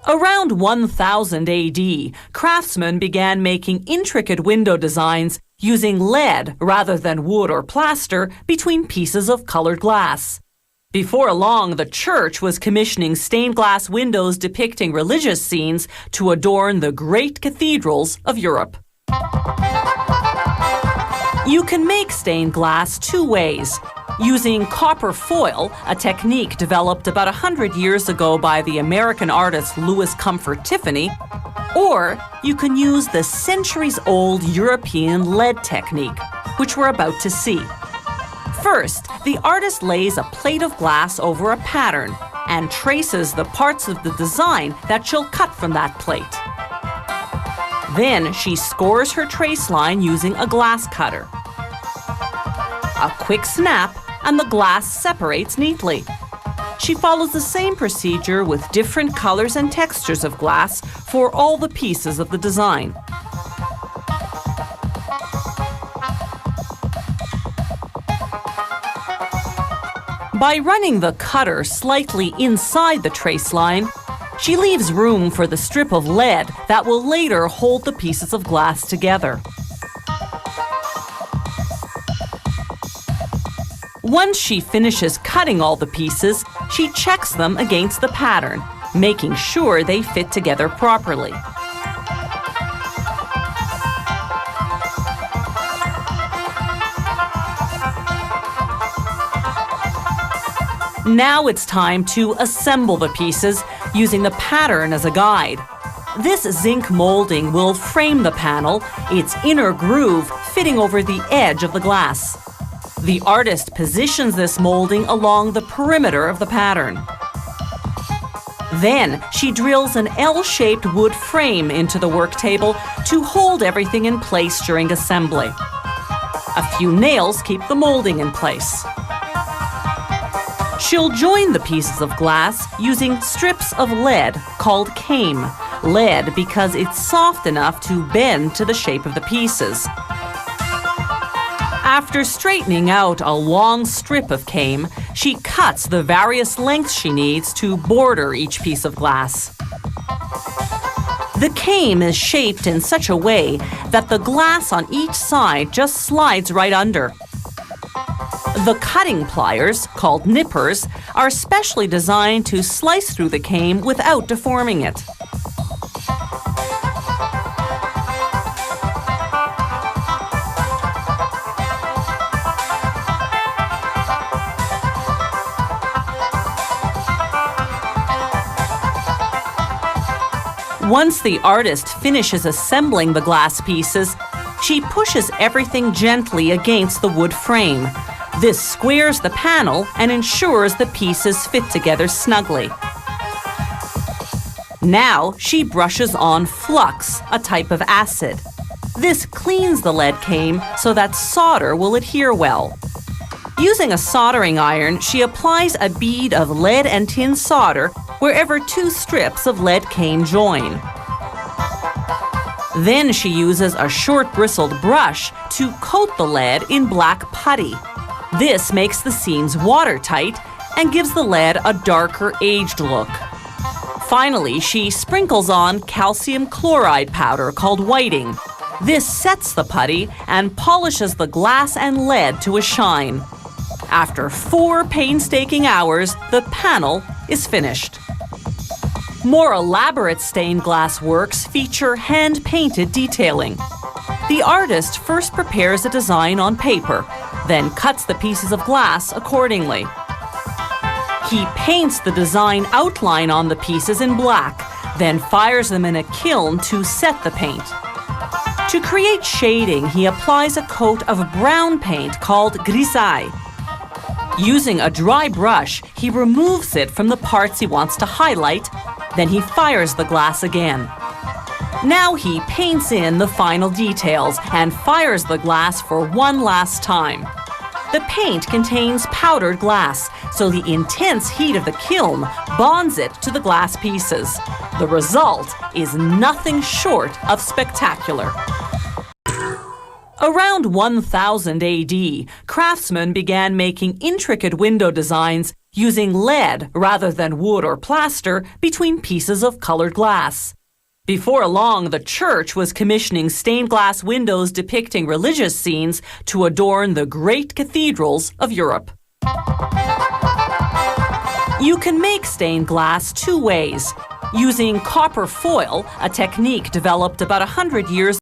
Around 1000 AD, craftsmen began making intricate window designs using lead rather than wood or plaster between pieces of colored glass. Before long, the church was commissioning stained glass windows depicting religious scenes to adorn the great cathedrals of Europe. You can make stained glass two ways. Using copper foil, a technique developed about 100 years ago by the American artist Louis Comfort Tiffany, or you can use the centuries-old European lead technique, which we're about to see. First, the artist lays a plate of glass over a pattern and traces the parts of the design that she'll cut from that plate. Then she scores her trace line using a glass cutter. A quick snap, and the glass separates neatly. She follows the same procedure with different colors and textures of glass for all the pieces of the design. By running the cutter slightly inside the trace line, she leaves room for the strip of lead that will later hold the pieces of glass together. Once she finishes cutting all the pieces, she checks them against the pattern, making sure they fit together properly. Now it's time to assemble the pieces using the pattern as a guide. This zinc molding will frame the panel, its inner groove fitting over the edge of the glass. The artist positions this molding along the perimeter of the pattern. Then she drills an L-shaped wood frame into the work table to hold everything in place during assembly. A few nails keep the molding in place. She'll join the pieces of glass using strips of lead called came. Lead because it's soft enough to bend to the shape of the pieces. After straightening out a long strip of came, she cuts the various lengths she needs to border each piece of glass. The came is shaped in such a way that the glass on each side just slides right under. The cutting pliers, called nippers, are specially designed to slice through the came without deforming it. Once the artist finishes assembling the glass pieces, she pushes everything gently against the wood frame. This squares the panel and ensures the pieces fit together snugly. Now she brushes on flux, a type of acid. This cleans the lead came so that solder will adhere well. Using a soldering iron, she applies a bead of lead and tin solder wherever two strips of lead came join. Then she uses a short bristled brush to coat the lead in black putty. This makes the seams watertight and gives the lead a darker, aged look. Finally, she sprinkles on calcium chloride powder called whiting. This sets the putty and polishes the glass and lead to a shine. After 4 painstaking hours, the panel is finished. More elaborate stained glass works feature hand-painted detailing. The artist first prepares a design on paper, then cuts the pieces of glass accordingly. He paints the design outline on the pieces in black, then fires them in a kiln to set the paint. To create shading, he applies a coat of brown paint called grisaille. Using a dry brush, he removes it from the parts he wants to highlight, then he fires the glass again. Now he paints in the final details and fires the glass for one last time. The paint contains powdered glass, so the intense heat of the kiln bonds it to the glass pieces. The result is nothing short of spectacular. Around 1000 AD, craftsmen began making intricate window designs using lead rather than wood or plaster between pieces of colored glass. Before long, the church was commissioning stained glass windows depicting religious scenes to adorn the great cathedrals of Europe. You can make stained glass two ways: using copper foil, a technique developed about 100 years